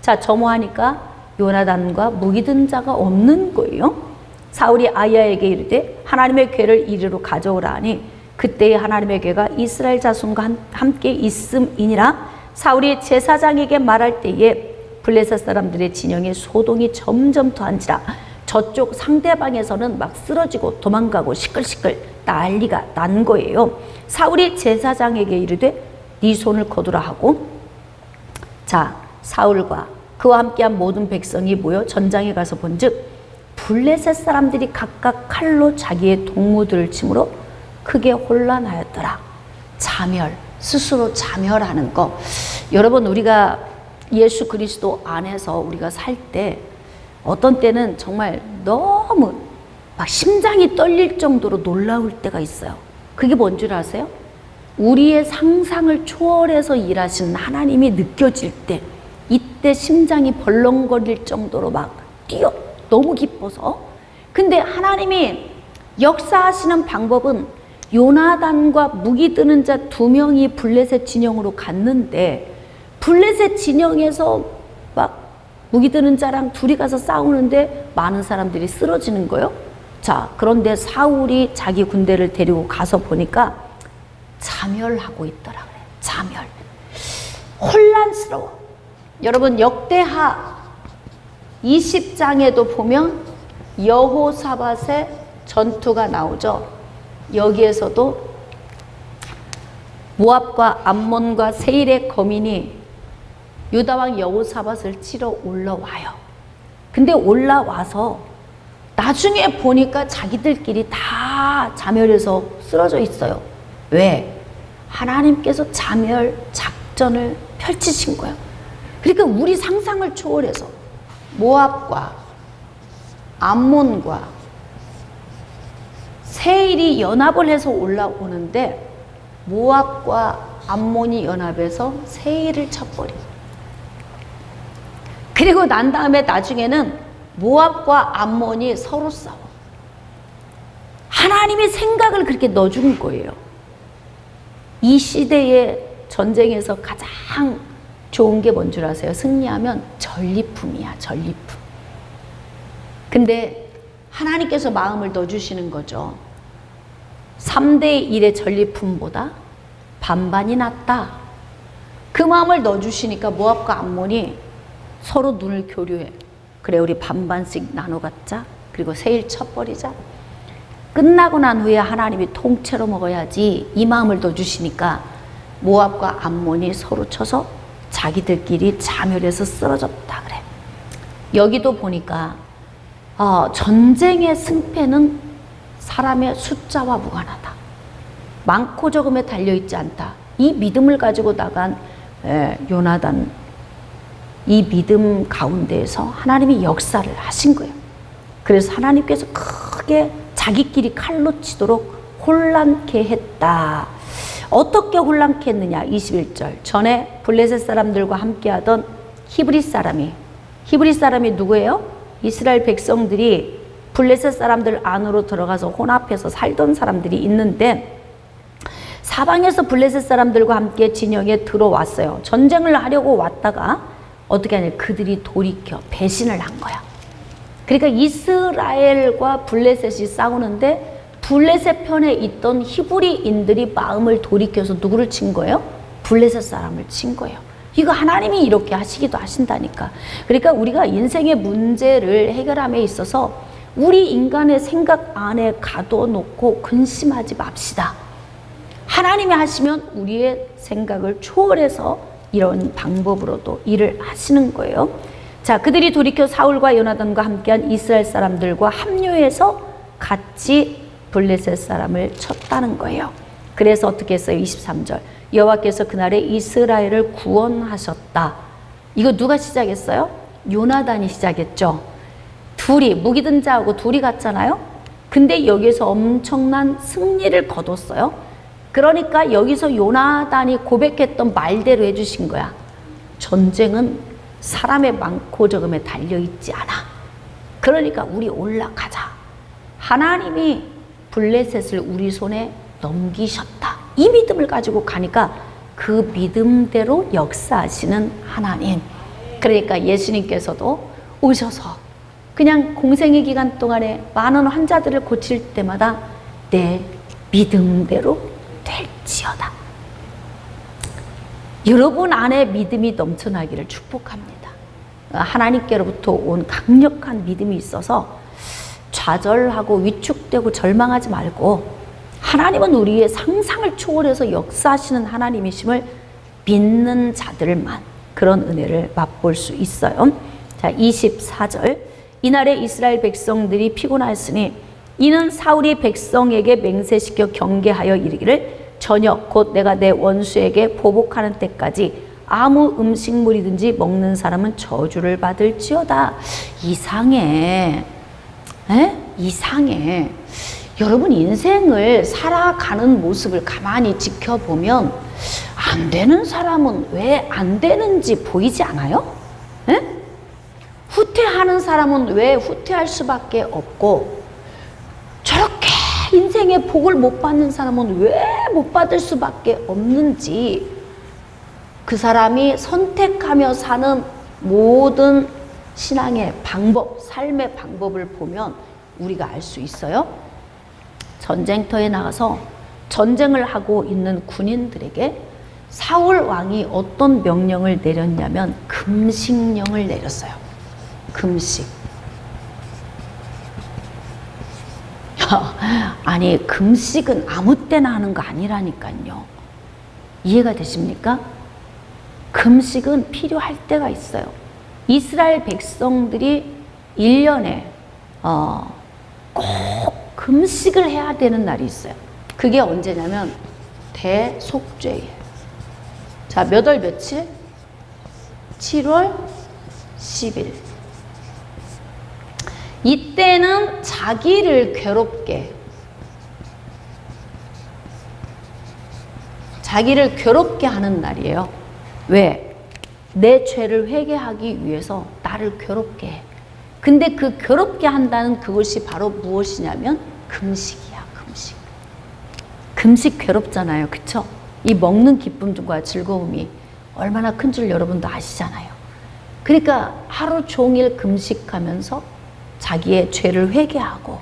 자, 점호하니까 요나단과 무기 든 자가 없는 거예요. 사울이 아이야에게 이르되 하나님의 궤를 이리로 가져오라 하니 그때의 하나님의 궤가 이스라엘 자손과 함께 있음이니라. 사울이 제사장에게 말할 때에 블레셋 사람들의 진영에 소동이 점점 더한지라. 저쪽 상대방에서는 막 쓰러지고 도망가고 시끌시끌 난리가 난 거예요. 사울이 제사장에게 이르되 네 손을 거두라 하고, 자, 사울과 그와 함께한 모든 백성이 모여 전장에 가서 본즉 블레셋 사람들이 각각 칼로 자기의 동무들을 치므로 크게 혼란하였더라. 자멸, 스스로 자멸하는 거. 여러분, 우리가 예수 그리스도 안에서 우리가 살 때 어떤 때는 정말 너무 막 심장이 떨릴 정도로 놀라울 때가 있어요. 그게 뭔 줄 아세요? 우리의 상상을 초월해서 일하시는 하나님이 느껴질 때, 이때 심장이 벌렁거릴 정도로 막 뛰어, 너무 기뻐서. 근데 하나님이 역사하시는 방법은 요나단과 무기 드는 자 2명이 블레셋 진영으로 갔는데 블레셋 진영에서 막 무기 드는 자랑 둘이 가서 싸우는데 많은 사람들이 쓰러지는 거예요. 자, 그런데 사울이 자기 군대를 데리고 가서 보니까 자멸하고 있더라 그래. 자멸. 혼란스러워. 여러분, 역대하 20장에도 보면 여호사밧의 전투가 나오죠. 여기에서도 모압과 암몬과 세일의 거민이 유다왕 여호사밧을 치러 올라와요. 근데 올라와서 나중에 보니까 자기들끼리 다 자멸해서 쓰러져 있어요. 왜? 하나님께서 자멸 작전을 펼치신 거예요. 그러니까 우리 상상을 초월해서 모압과 암몬과 세일이 연합을 해서 올라오는데 모압과 암몬이 연합해서 세일을 쳐버려. 그리고 난 다음에 나중에는 모압과 암몬이 서로 싸워. 하나님의 생각을 그렇게 넣어준 거예요. 이 시대의 전쟁에서 가장 좋은 게 뭔 줄 아세요? 승리하면 전리품이야, 전리품. 근데 하나님께서 마음을 넣어주시는 거죠. 3대 1의 전리품보다 반반이 낫다. 그 마음을 넣어주시니까 모압과 암몬이 서로 눈을 교류해. 그래, 우리 반반씩 나눠 갖자. 그리고 세일 쳐버리자. 끝나고 난 후에 하나님이 통째로 먹어야지. 이 마음을 넣어주시니까 모압과 암몬이 서로 쳐서 자기들끼리 자멸해서 쓰러졌다 그래. 여기도 보니까 전쟁의 승패는 사람의 숫자와 무관하다. 많고 적음에 달려있지 않다. 이 믿음을 가지고 나간 요나단, 이 믿음 가운데에서 하나님이 역사를 하신 거예요. 그래서 하나님께서 크게 자기끼리 칼로 치도록 혼란케 했다. 어떻게 혼란케 했느냐? 21절. 전에 블레셋 사람들과 함께하던 히브리 사람이 누구예요? 이스라엘 백성들이 블레셋 사람들 안으로 들어가서 혼합해서 살던 사람들이 있는데 사방에서 블레셋 사람들과 함께 진영에 들어왔어요. 전쟁을 하려고 왔다가 어떻게 하냐? 그들이 돌이켜 배신을 한 거야. 그러니까 이스라엘과 블레셋이 싸우는데 블레셋 편에 있던 히브리인들이 마음을 돌이켜서 누구를 친 거예요? 블레셋 사람을 친 거예요. 이거 하나님이 이렇게 하시기도 하신다니까. 그러니까 우리가 인생의 문제를 해결함에 있어서 우리 인간의 생각 안에 가둬놓고 근심하지 맙시다. 하나님이 하시면 우리의 생각을 초월해서 이런 방법으로도 일을 하시는 거예요. 자, 그들이 돌이켜 사울과 요나단과 함께한 이스라엘 사람들과 합류해서 같이 블레셋 사람을 쳤다는 거예요. 그래서 어떻게 했어요? 23절. 여호와께서 그날에 이스라엘을 구원하셨다. 이거 누가 시작했어요? 요나단이 시작했죠. 둘이, 무기 든 자하고 둘이 갔잖아요. 근데 여기서 엄청난 승리를 거뒀어요. 그러니까 여기서 요나단이 고백했던 말대로 해주신 거야. 전쟁은 사람의 많고 적음에 달려있지 않아. 그러니까 우리 올라가자. 하나님이 블레셋을 우리 손에 넘기셨다. 이 믿음을 가지고 가니까 그 믿음대로 역사하시는 하나님. 그러니까 예수님께서도 오셔서 그냥 공생의 기간 동안에 많은 환자들을 고칠 때마다 내 믿음대로 될지어다. 여러분 안에 믿음이 넘쳐나기를 축복합니다. 하나님께로부터 온 강력한 믿음이 있어서 좌절하고 위축되고 절망하지 말고 하나님은 우리의 상상을 초월해서 역사하시는 하나님이심을 믿는 자들만 그런 은혜를 맛볼 수 있어요. 자, 24절. 이날에 이스라엘 백성들이 피곤하였으니 이는 사울이 백성에게 맹세시켜 경계하여 이르기를 저녁 곧 내가 내 원수에게 보복하는 때까지 아무 음식물이든지 먹는 사람은 저주를 받을지어다. 이상해. 이상해. 여러분 인생을 살아가는 모습을 가만히 지켜보면 안 되는 사람은 왜 안 되는지 보이지 않아요? 후퇴하는 사람은 왜 후퇴할 수밖에 없고 저렇게 인생의 복을 못 받는 사람은 왜 못 받을 수밖에 없는지 그 사람이 선택하며 사는 모든 신앙의 방법, 삶의 방법을 보면 우리가 알 수 있어요. 전쟁터에 나가서 전쟁을 하고 있는 군인들에게 사울 왕이 어떤 명령을 내렸냐면 금식령을 내렸어요. 금식. 아니, 금식은 아무 때나 하는 거 아니라니까요. 이해가 되십니까? 금식은 필요할 때가 있어요. 이스라엘 백성들이 1년에 꼭 금식을 해야 되는 날이 있어요. 그게 언제냐면 대속죄예요. 자, 몇 월 며칠? 7월 10일. 이때는 자기를 괴롭게 하는 날이에요. 왜? 내 죄를 회개하기 위해서 나를 괴롭게 해. 근데 그 괴롭게 한다는 그것이 바로 무엇이냐면 금식이야, 금식. 금식 괴롭잖아요. 그쵸? 이 먹는 기쁨과 즐거움이 얼마나 큰 줄 여러분도 아시잖아요. 그러니까 하루 종일 금식하면서 자기의 죄를 회개하고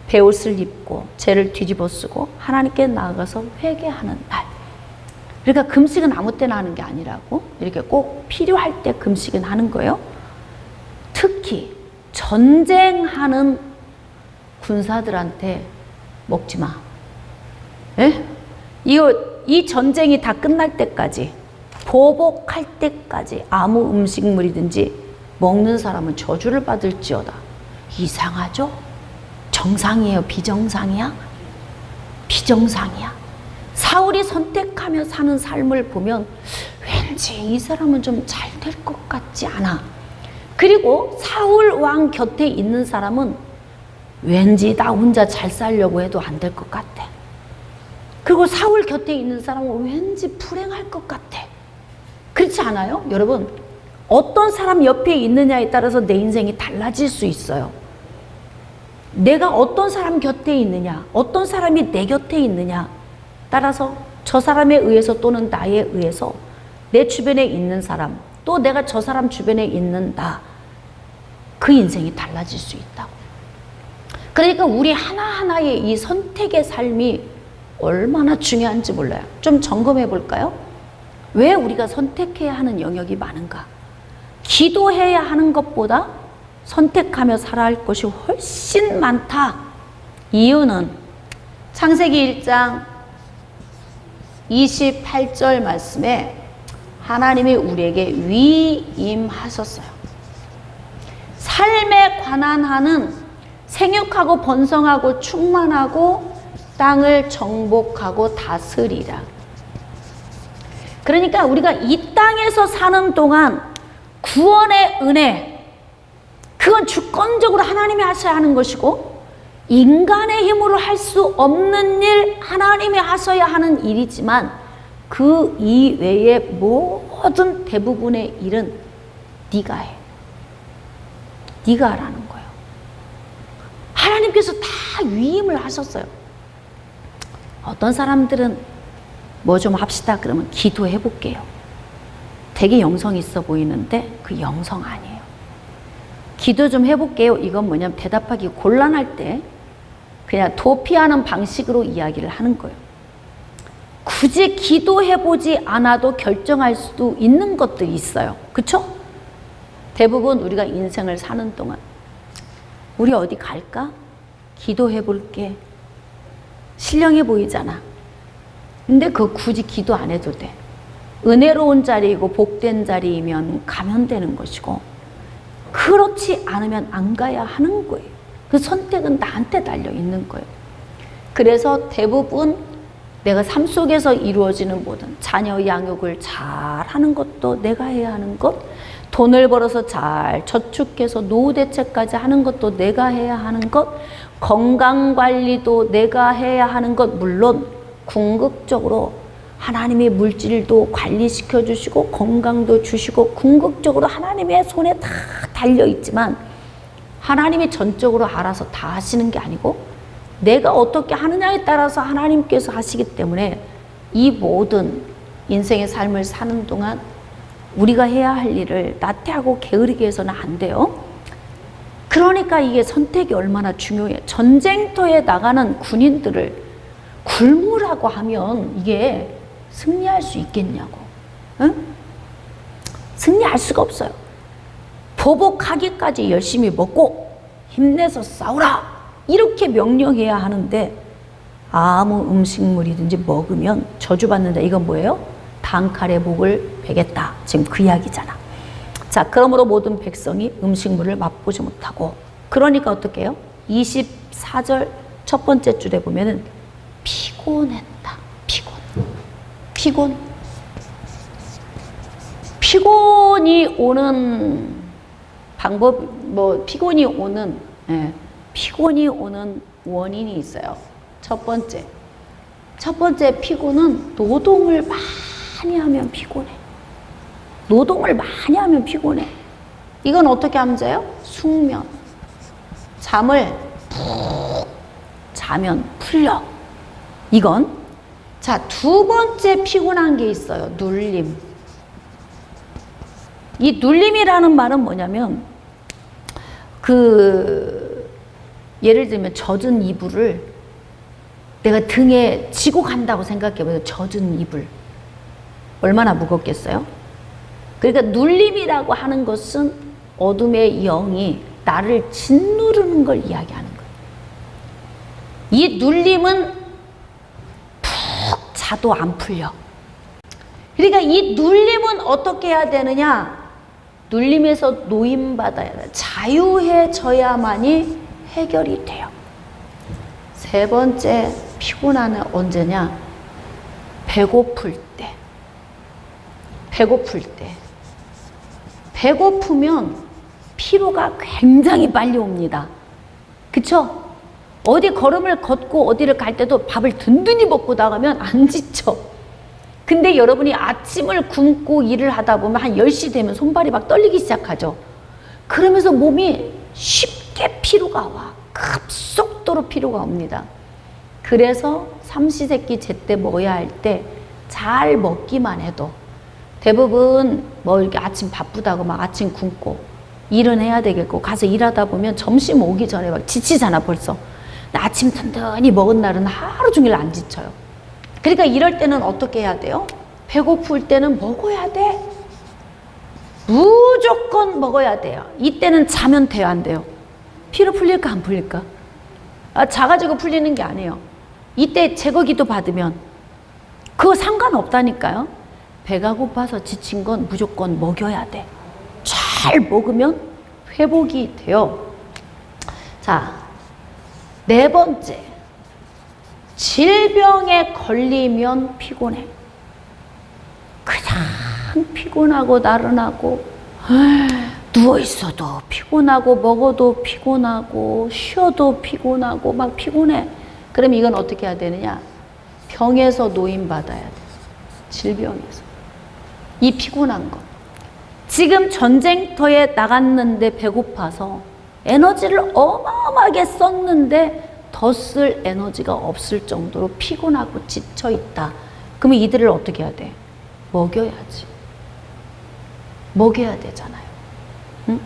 베옷을 입고 죄를 뒤집어 쓰고 하나님께 나아가서 회개하는 날. 그러니까 금식은 아무 때나 하는 게 아니라고, 이렇게 꼭 필요할 때 금식은 하는 거예요. 특히 전쟁하는 군사들한테 먹지 마. 예? 이 전쟁이 다 끝날 때까지, 보복할 때까지 아무 음식물이든지 먹는 사람은 저주를 받을지어다. 이상하죠? 정상이에요? 비정상이야? 비정상이야. 사울이 선택하며 사는 삶을 보면 왠지 이 사람은 좀 잘 될 것 같지 않아. 그리고 사울 왕 곁에 있는 사람은 왠지 나 혼자 잘 살려고 해도 안 될 것 같아. 그리고 사울 곁에 있는 사람은 왠지 불행할 것 같아. 그렇지 않아요? 여러분, 어떤 사람 옆에 있느냐에 따라서 내 인생이 달라질 수 있어요. 내가 어떤 사람 곁에 있느냐, 어떤 사람이 내 곁에 있느냐 따라서 저 사람에 의해서 또는 나에 의해서 내 주변에 있는 사람, 또 내가 저 사람 주변에 있는 나, 그 인생이 달라질 수 있다고. 그러니까 우리 하나하나의 이 선택의 삶이 얼마나 중요한지 몰라요. 좀 점검해 볼까요? 왜 우리가 선택해야 하는 영역이 많은가? 기도해야 하는 것보다 선택하며 살아야 할 것이 훨씬 많다. 이유는 창세기 1장 28절 말씀에 하나님이 우리에게 위임하셨어요. 삶에 관한 한은 생육하고 번성하고 충만하고 땅을 정복하고 다스리라. 그러니까 우리가 이 땅에서 사는 동안 구원의 은혜, 그건 주권적으로 하나님이 하셔야 하는 것이고, 인간의 힘으로 할 수 없는 일, 하나님이 하셔야 하는 일이지만 그 이외의 모든 대부분의 일은 네가 해. 네가 하라는 거예요. 하나님께서 다 위임을 하셨어요. 어떤 사람들은 뭐 좀 합시다 그러면 기도해 볼게요. 되게 영성 있어 보이는데 그 영성 아니에요. 기도 좀 해볼게요. 이건 뭐냐면 대답하기 곤란할 때 그냥 도피하는 방식으로 이야기를 하는 거예요. 굳이 기도해보지 않아도 결정할 수도 있는 것들이 있어요. 그쵸? 대부분 우리가 인생을 사는 동안 우리 어디 갈까? 기도해볼게. 신령해 보이잖아. 근데 그거 굳이 기도 안 해도 돼. 은혜로운 자리이고 복된 자리이면 가면 되는 것이고, 그렇지 않으면 안 가야 하는 거예요. 그 선택은 나한테 달려 있는 거예요. 그래서 대부분 내가 삶 속에서 이루어지는 모든 자녀 양육을 잘 하는 것도 내가 해야 하는 것, 돈을 벌어서 잘 저축해서 노후 대책까지 하는 것도 내가 해야 하는 것, 건강 관리도 내가 해야 하는 것, 물론 궁극적으로 하나님의 물질도 관리시켜 주시고 건강도 주시고 궁극적으로 하나님의 손에 다 달려 있지만, 하나님이 전적으로 알아서 다 하시는 게 아니고 내가 어떻게 하느냐에 따라서 하나님께서 하시기 때문에 이 모든 인생의 삶을 사는 동안 우리가 해야 할 일을 나태하고 게으르게 해서는 안 돼요. 그러니까 이게 선택이 얼마나 중요해요. 전쟁터에 나가는 군인들을 굶으라고 하면 이게 승리할 수 있겠냐고. 응? 승리할 수가 없어요. 보복하기까지 열심히 먹고 힘내서 싸우라 이렇게 명령해야 하는데 아무 음식물이든지 먹으면 저주받는다. 이건 뭐예요? 단칼에 목을 베겠다. 지금 그 이야기잖아. 자, 그러므로 모든 백성이 음식물을 맛보지 못하고, 그러니까 어떻게 해요? 24절 첫 번째 줄에 보면은 피곤했다. 피곤이 오는 방법, 피곤이 오는 원인이 있어요. 첫 번째 피곤은 노동을 많이 하면 피곤해. 이건 어떻게 하면 돼요? 숙면. 잠을 푹 자면 풀려. 이건. 자, 두 번째 피곤한 게 있어요. 눌림. 이 눌림이라는 말은 뭐냐면, 예를 들면 젖은 이불을 내가 등에 지고 간다고 생각해보세요. 젖은 이불. 얼마나 무겁겠어요? 그러니까 눌림이라고 하는 것은 어둠의 영이 나를 짓누르는 걸 이야기하는 거예요. 이 눌림은 푹 자도 안 풀려. 그러니까 이 눌림은 어떻게 해야 되느냐? 눌림에서 노임받아야 돼. 자유해져야만이 해결이 돼요. 세 번째 피곤함은 언제냐? 배고플 때. 배고프면 피로가 굉장히 빨리 옵니다. 그쵸? 어디 걸음을 걷고 어디를 갈 때도 밥을 든든히 먹고 나가면 안 지쳐. 근데 여러분이 아침을 굶고 일을 하다 보면 한 10시 되면 손발이 막 떨리기 시작하죠. 그러면서 몸이 쉽게 피로가 와. 급속도로 피로가 옵니다. 그래서 삼시세끼 제때 먹어야 할 때 잘 먹기만 해도 대부분 이렇게 아침 바쁘다고 막 아침 굶고 일은 해야 되겠고 가서 일하다 보면 점심 오기 전에 막 지치잖아 벌써. 아침 든든히 먹은 날은 하루 종일 안 지쳐요. 그러니까 이럴 때는 어떻게 해야 돼요? 배고플 때는 먹어야 돼. 무조건 먹어야 돼요. 이때는 자면 돼요, 안 돼요? 피로 풀릴까 안 풀릴까? 자가지고 풀리는 게 아니에요. 이때 제거기도 받으면 그거 상관없다니까요. 배가 고파서 지친 건 무조건 먹여야 돼. 잘 먹으면 회복이 돼요. 자, 네 번째. 질병에 걸리면 피곤해. 그냥 피곤하고 나른하고 누워있어도 피곤하고 먹어도 피곤하고 쉬어도 피곤하고 막 피곤해. 그럼 이건 어떻게 해야 되느냐? 병에서 노임받아야 돼. 질병에서. 이 피곤한 거. 지금 전쟁터에 나갔는데 배고파서 에너지를 어마어마하게 썼는데 더 쓸 에너지가 없을 정도로 피곤하고 지쳐있다. 그러면 이들을 어떻게 해야 돼? 먹여야지. 먹여야 되잖아요. 응?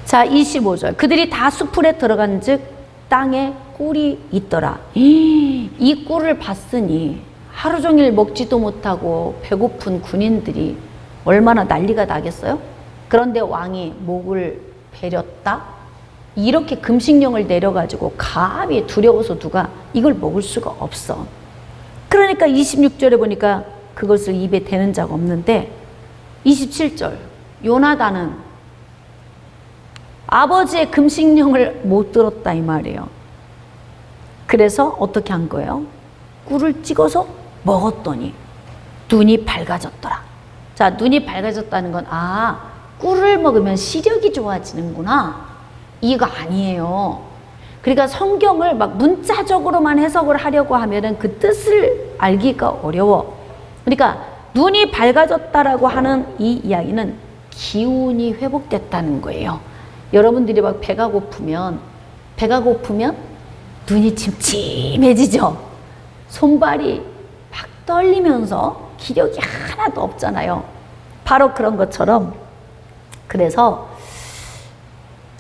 자, 25절. 그들이 다 수풀에 들어간 즉 땅에 꿀이 있더라. 이 꿀을 봤으니 하루 종일 먹지도 못하고 배고픈 군인들이 얼마나 난리가 나겠어요? 그런데 왕이 목을 베렸다? 이렇게 금식령을 내려가지고 감히 두려워서 누가 이걸 먹을 수가 없어. 그러니까 26절에 보니까 그것을 입에 대는 자가 없는데 27절 요나단은 아버지의 금식령을 못 들었다 이 말이에요. 그래서 어떻게 한 거예요? 꿀을 찍어서 먹었더니 눈이 밝아졌더라. 자, 눈이 밝아졌다는 건 꿀을 먹으면 시력이 좋아지는구나. 이거 아니에요. 그러니까 성경을 막 문자적으로만 해석을 하려고 하면은 그 뜻을 알기가 어려워. 그러니까 눈이 밝아졌다라고 하는 이 이야기는 기운이 회복됐다는 거예요. 여러분들이 막 배가 고프면 눈이 침침해지죠. 손발이 막 떨리면서 기력이 하나도 없잖아요. 바로 그런 것처럼 그래서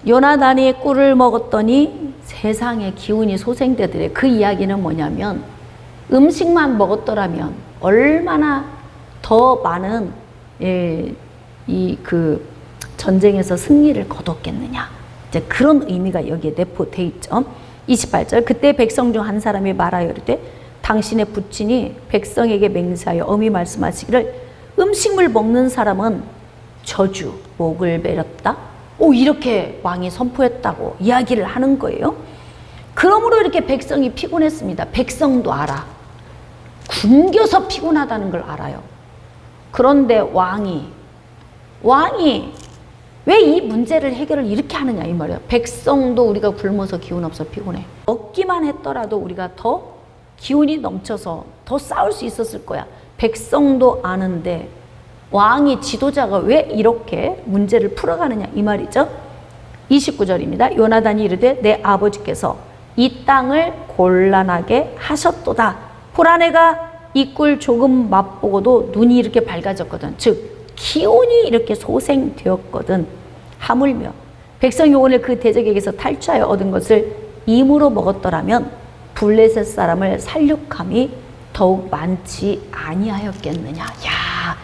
요나단이 꿀을 먹었더니 세상에 기운이 소생되더래. 그 이야기는 뭐냐면 음식만 먹었더라면 얼마나 더 많은 그 전쟁에서 승리를 거뒀겠느냐. 이제 그런 의미가 여기에 내포되어 있죠. 28절 그때 백성 중 한 사람이 말하여 이르되 당신의 부친이 백성에게 맹세하여 엄히 말씀하시기를 음식물 먹는 사람은 저주 목을 매렸다. 이렇게 왕이 선포했다고 이야기를 하는 거예요. 그러므로 이렇게 백성이 피곤했습니다. 백성도 알아. 굶겨서 피곤하다는 걸 알아요. 그런데 왕이 왜 이 문제를 해결을 이렇게 하느냐 이 말이에요. 백성도 우리가 굶어서 기운 없어 피곤해. 먹기만 했더라도 우리가 더 기운이 넘쳐서 더 싸울 수 있었을 거야. 백성도 아는데 왕이 지도자가 왜 이렇게 문제를 풀어가느냐 이 말이죠. 29절입니다. 요나단이 이르되 내 아버지께서 이 땅을 곤란하게 하셨도다. 보라 내가 이 꿀 조금 맛보고도 눈이 이렇게 밝아졌거든. 즉 기운이 이렇게 소생되었거든. 하물며 백성이 오늘 그 대적에게서 탈취하여 얻은 것을 임으로 먹었더라면 블레셋 사람을 살육함이 더욱 많지 아니하였겠느냐. 야,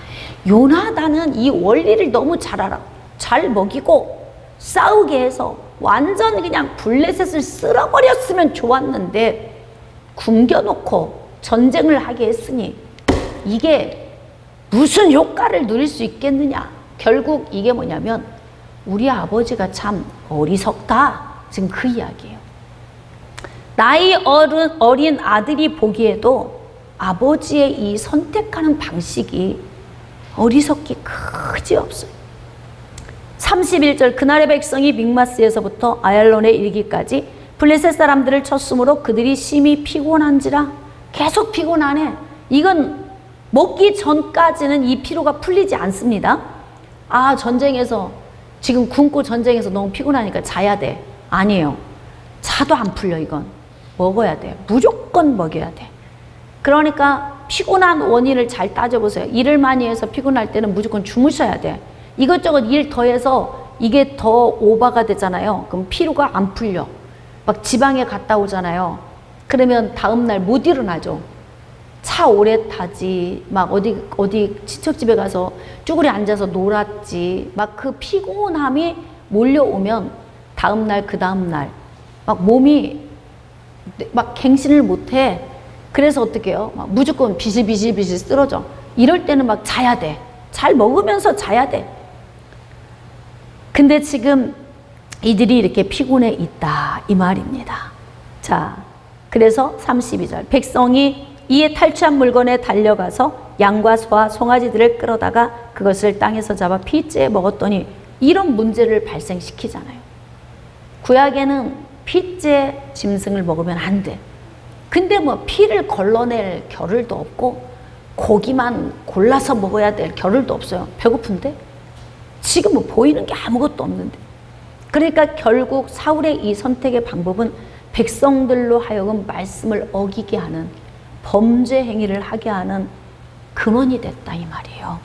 요나단은 이 원리를 너무 잘 알아. 잘 먹이고 싸우게 해서 완전 그냥 블레셋을 쓸어버렸으면 좋았는데 굶겨놓고 전쟁을 하게 했으니 이게 무슨 효과를 누릴 수 있겠느냐. 결국 이게 뭐냐면 우리 아버지가 참 어리석다. 지금 그 이야기예요. 나이 어린 아들이 보기에도 아버지의 이 선택하는 방식이 어리석기 그지없어요. 31절 그날의 백성이 믹마스에서부터 아얄론에 이르기까지 블레셋 사람들을 쳤으므로 그들이 심히 피곤한지라. 계속 피곤하네. 이건 먹기 전까지는 이 피로가 풀리지 않습니다. 전쟁에서 지금 굶고 전쟁에서 너무 피곤하니까 자야 돼. 아니에요. 자도 안 풀려. 이건 먹어야 돼. 무조건 먹여야 돼. 그러니까 피곤한 원인을 잘 따져보세요. 일을 많이 해서 피곤할 때는 무조건 주무셔야 돼. 이것저것 일 더해서 이게 더 오버가 되잖아요. 그럼 피로가 안 풀려. 막 지방에 갔다 오잖아요. 그러면 다음날 못 일어나죠. 차 오래 타지, 막 어디 친척집에 가서 쭈그리 앉아서 놀았지. 막 그 피곤함이 몰려오면 다음날 그 다음날 막 몸이 막 갱신을 못해. 그래서 어떻게 해요? 막 무조건 비실비실 쓰러져. 이럴 때는 막 자야 돼. 잘 먹으면서 자야 돼. 근데 지금 이들이 이렇게 피곤해 있다 이 말입니다. 자, 그래서 32절 백성이 이에 탈취한 물건에 달려가서 양과 소와 송아지들을 끌어다가 그것을 땅에서 잡아 피째에 먹었더니 이런 문제를 발생시키잖아요. 구약에는 피째 짐승을 먹으면 안 돼. 근데 뭐 피를 걸러낼 겨를도 없고 고기만 골라서 먹어야 될 겨를도 없어요. 배고픈데? 지금 뭐 보이는 게 아무것도 없는데. 그러니까 결국 사울의 이 선택의 방법은 백성들로 하여금 말씀을 어기게 하는 범죄 행위를 하게 하는 근원이 됐다 이 말이에요.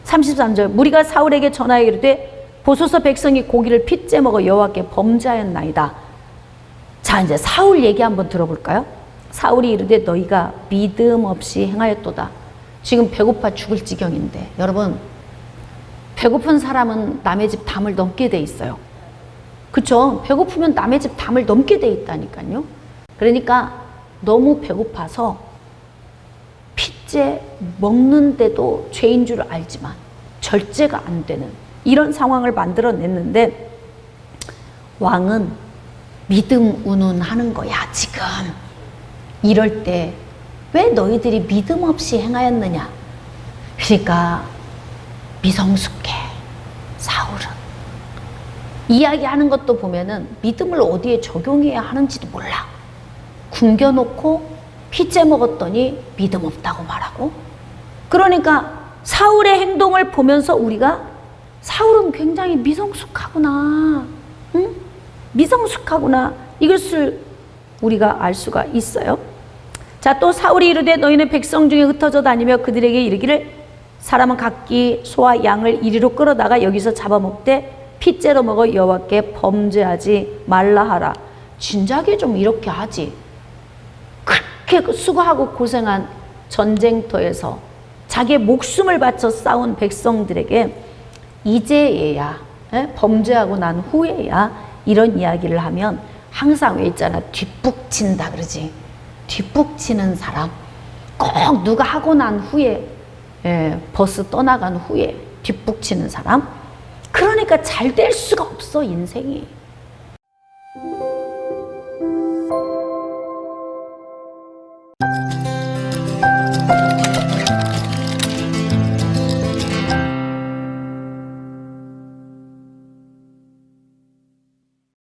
33절 무리가 사울에게 전하여 이르되 보소서 백성이 고기를 핏째 먹어 여호와께 범죄하였나이다. 자, 이제 사울 얘기 한번 들어볼까요? 사울이 이르되 너희가 믿음 없이 행하였도다. 지금 배고파 죽을 지경인데 여러분 배고픈 사람은 남의 집 담을 넘게 돼 있어요. 그쵸? 배고프면 남의 집 담을 넘게 돼 있다니까요. 그러니까 너무 배고파서 핏째 먹는데도 죄인 줄 알지만 절제가 안 되는 이런 상황을 만들어냈는데 왕은 믿음 운운하는 거야 지금. 이럴 때 왜 너희들이 믿음 없이 행하였느냐. 그러니까 미성숙해 사울은. 이야기하는 것도 보면은 믿음을 어디에 적용해야 하는지도 몰라. 굶겨놓고 피째 먹었더니 믿음 없다고 말하고. 그러니까 사울의 행동을 보면서 우리가 사울은 굉장히 미성숙하구나, 응? 미성숙하구나 이것을 우리가 알 수가 있어요. 자, 또 사울이 이르되 너희는 백성 중에 흩어져 다니며 그들에게 이르기를 사람은 각기 소와 양을 이리로 끌어다가 여기서 잡아먹되 핏째로 먹어 여호와께 범죄하지 말라 하라. 진작에 좀 이렇게 하지. 그렇게 수고하고 고생한 전쟁터에서 자기의 목숨을 바쳐 싸운 백성들에게 이제야 범죄하고 난 후에야 이런 이야기를 하면 항상 왜 있잖아, 뒷북친다 그러지. 뒷북치는 사람, 꼭 누가 하고 난 후에, 버스 떠나간 후에 뒷북치는 사람. 그러니까 잘 될 수가 없어, 인생이.